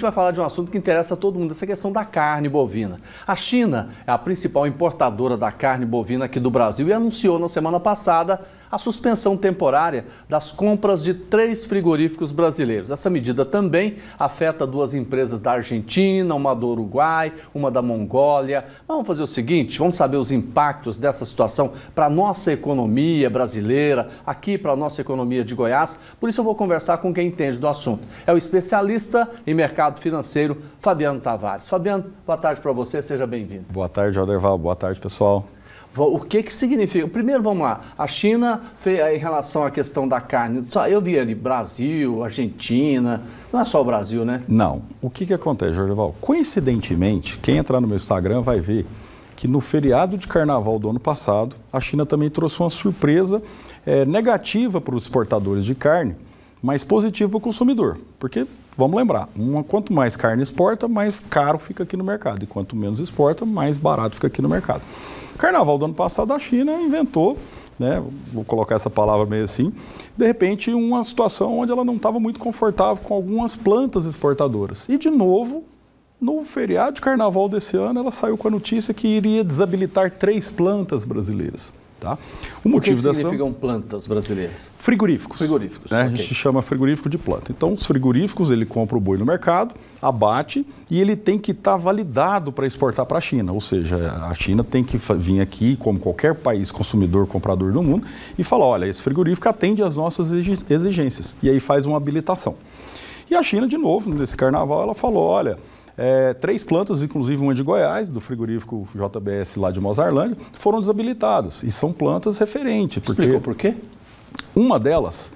vai falar de um assunto que interessa a todo mundo, essa questão da carne bovina. A China é a principal importadora da carne bovina aqui do Brasil e anunciou na semana passada a suspensão temporária das compras de 3 frigoríficos brasileiros. Essa medida também afeta 2 empresas da Argentina, uma do Uruguai, uma da Mongólia. Vamos fazer o seguinte, vamos saber os impactos dessa situação para a nossa economia brasileira, aqui para a nossa economia de Goiás. Por isso eu vou conversar com quem entende do assunto. É o especialista em mercado financeiro, Fabiano Tavares. Fabiano, boa tarde para você, seja bem-vindo. Boa tarde, Alderval. Boa tarde, pessoal. O que significa? Primeiro, vamos lá. A China, em relação à questão da carne, eu vi ali Brasil, Argentina, não é só o Brasil, né? Não. O que acontece, Alderval? Coincidentemente, quem entrar no meu Instagram vai ver que no feriado de carnaval do ano passado, a China também trouxe uma surpresa negativa para os exportadores de carne, mas positiva para o consumidor. Porque, vamos lembrar, quanto mais carne exporta, mais caro fica aqui no mercado. E quanto menos exporta, mais barato fica aqui no mercado. Carnaval do ano passado, a China inventou, né, vou colocar essa palavra meio assim, de repente uma situação onde ela não estava muito confortável com algumas plantas exportadoras. E, de novo, no feriado de carnaval desse ano, ela saiu com a notícia que iria desabilitar 3 plantas brasileiras. Tá? O motivo que significam plantas brasileiras? Frigoríficos. Frigoríficos, né? Okay. A gente chama frigorífico de planta. Então, os frigoríficos, ele compra o boi no mercado, abate e ele tem que estar validado para exportar para a China. Ou seja, a China tem que vir aqui, como qualquer país consumidor, comprador do mundo, e falar, olha, esse frigorífico atende às nossas exigências. E aí faz uma habilitação. E a China, de novo, nesse carnaval, ela falou, olha, 3 plantas, inclusive uma de Goiás, do frigorífico JBS lá de Mozarlândia, foram desabilitadas. E são plantas referentes. Explicou por quê? Uma delas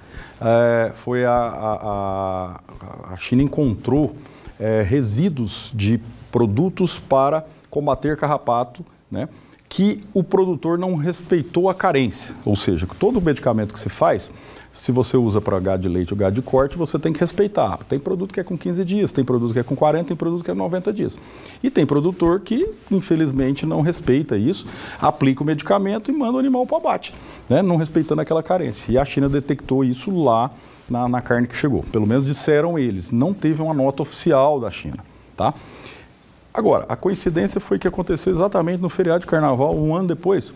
foi a China encontrou resíduos de produtos para combater carrapato, né, que o produtor não respeitou a carência. Ou seja, todo medicamento que se faz, se você usa para gado de leite ou gado de corte, você tem que respeitar. Tem produto que é com 15 dias, tem produto que é com 40, tem produto que é 90 dias. E tem produtor que, infelizmente, não respeita isso, aplica o medicamento e manda o animal para o abate, né, não respeitando aquela carência. E a China detectou isso lá na carne que chegou. Pelo menos disseram eles. Não teve uma nota oficial da China, tá? Agora, a coincidência foi que aconteceu exatamente no feriado de carnaval, um ano depois.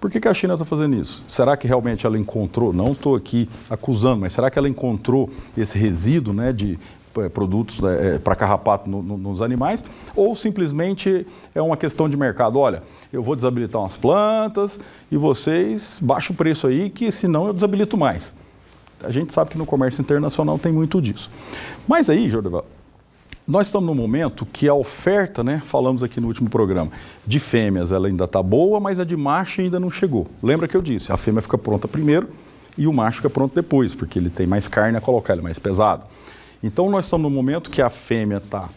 Por que a China está fazendo isso? Será que realmente ela encontrou, não estou aqui acusando, mas será que ela encontrou esse resíduo, né, de produtos para carrapato nos animais? Ou simplesmente é uma questão de mercado? Olha, eu vou desabilitar umas plantas e vocês baixam o preço aí, que senão eu desabilito mais. A gente sabe que no comércio internacional tem muito disso. Mas aí, Jordan, nós estamos num momento que a oferta, né, falamos aqui no último programa, de fêmeas ela ainda está boa, mas a de macho ainda não chegou. Lembra que eu disse, a fêmea fica pronta primeiro e o macho fica pronto depois, porque ele tem mais carne a colocar, ele é mais pesado. Então nós estamos num momento que a fêmea está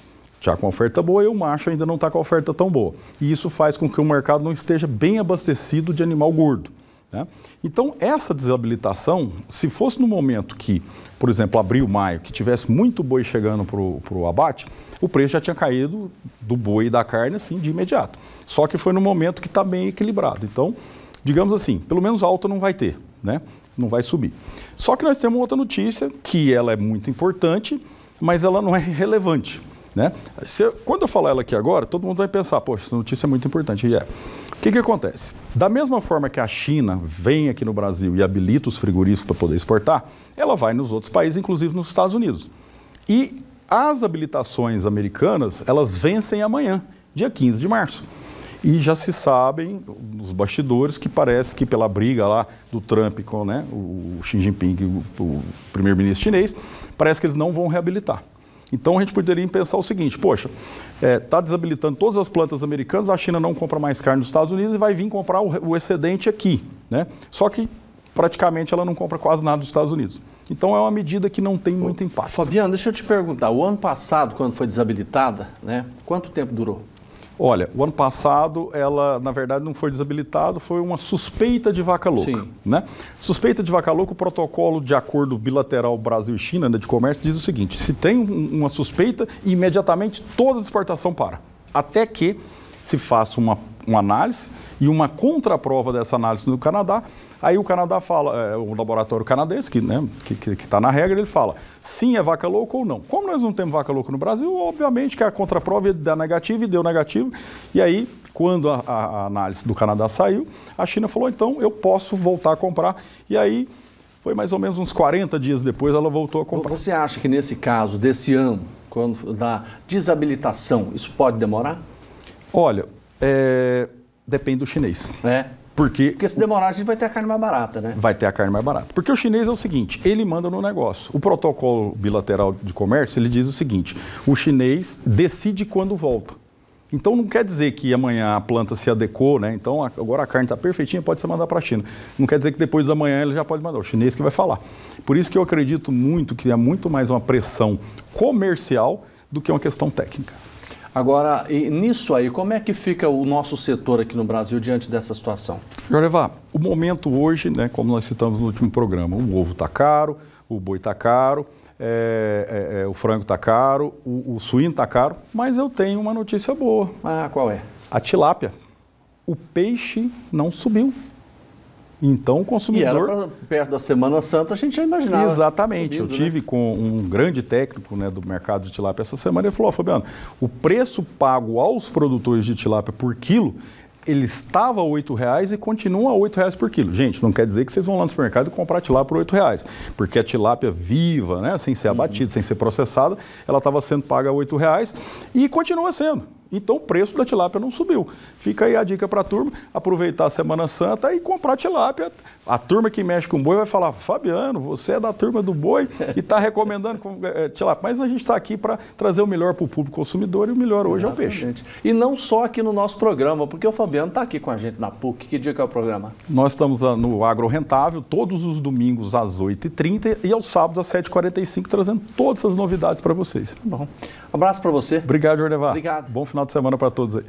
já com a oferta boa e o macho ainda não está com a oferta tão boa. E isso faz com que o mercado não esteja bem abastecido de animal gordo, né? Então, essa desabilitação, se fosse no momento que, por exemplo, abril, maio, que tivesse muito boi chegando para o abate, o preço já tinha caído do boi e da carne assim, de imediato. Só que foi no momento que está bem equilibrado. Então, digamos assim, pelo menos alta não vai ter, né? Não vai subir. Só que nós temos outra notícia, que ela é muito importante, mas ela não é relevante, né? Quando eu falar ela aqui agora, todo mundo vai pensar, poxa, essa notícia é muito importante. E é. O que acontece? Da mesma forma que a China vem aqui no Brasil e habilita os frigoríficos para poder exportar, ela vai nos outros países, inclusive nos Estados Unidos. E as habilitações americanas, elas vencem amanhã, dia 15 de março. E já se sabem, nos bastidores, que parece que pela briga lá do Trump com, né, o Xi Jinping, o primeiro-ministro chinês, parece que eles não vão reabilitar. Então a gente poderia pensar o seguinte, poxa, está desabilitando todas as plantas americanas, a China não compra mais carne dos Estados Unidos e vai vir comprar o excedente aqui, né? Só que praticamente ela não compra quase nada dos Estados Unidos. Então é uma medida que não tem muito impacto. Fabiano, deixa eu te perguntar, o ano passado, quando foi desabilitada, né, quanto tempo durou? Olha, o ano passado, ela, na verdade, não foi desabilitada, foi uma suspeita de vaca louca. Sim. Né? Suspeita de vaca louca, o protocolo de acordo bilateral Brasil e China, né, de comércio, diz o seguinte, se tem uma suspeita, imediatamente toda a exportação para. Até que se faça uma análise e uma contraprova dessa análise no Canadá. Aí o Canadá fala, o laboratório canadense, que está na regra, ele fala, sim, é vaca louca ou não. Como nós não temos vaca louca no Brasil, obviamente que a contraprova ia dar negativo e deu negativo. E aí, quando a análise do Canadá saiu, a China falou, então eu posso voltar a comprar. E aí, foi mais ou menos uns 40 dias depois, ela voltou a comprar. Você acha que nesse caso, desse ano, quando da desabilitação, isso pode demorar? Olha, depende do chinês. Porque se demorar, a gente vai ter a carne mais barata, né? Vai ter a carne mais barata. Porque o chinês é o seguinte, ele manda no negócio. O protocolo bilateral de comércio, ele diz o seguinte, o chinês decide quando volta. Então não quer dizer que amanhã a planta se adequou, né? Então agora a carne está perfeitinha, pode ser mandada para a China. Não quer dizer que depois da manhã ele já pode mandar, o chinês que vai falar. Por isso que eu acredito muito que é muito mais uma pressão comercial do que uma questão técnica. Agora, e nisso aí, como é que fica o nosso setor aqui no Brasil diante dessa situação? Jorevá, o momento hoje, né, como nós citamos no último programa, o ovo está caro, o boi está caro, o frango está caro, o suíno está caro, mas eu tenho uma notícia boa. Ah, qual é? A tilápia. O peixe não subiu. Então o consumidor... E era perto da Semana Santa, a gente já imaginava. Exatamente. Subindo, eu tive com um grande técnico, né, do mercado de tilápia essa semana, ele falou, Fabiano, o preço pago aos produtores de tilápia por quilo, ele estava a R$8 e continua a R$8 por quilo. Gente, não quer dizer que vocês vão lá no supermercado e comprar tilápia por R$8, porque a tilápia viva, né, sem ser abatida, sem ser processada, ela estava sendo paga a R$8 e continua sendo. Então o preço da tilápia não subiu. Fica aí a dica para a turma, aproveitar a Semana Santa e comprar tilápia. A turma que mexe com boi vai falar, Fabiano, você é da turma do boi e está recomendando tilápia. Mas a gente está aqui para trazer o melhor para o público consumidor e o melhor hoje é o peixe. E não só aqui no nosso programa, porque o Fabiano está aqui com a gente na PUC. Que dia que é o programa? Nós estamos no Agro Rentável, todos os domingos às 8h30 e aos sábados às 7h45, trazendo todas as novidades para vocês. Bom, abraço para você. Obrigado, Jornevá. Obrigado. Bom final de semana para todos aí.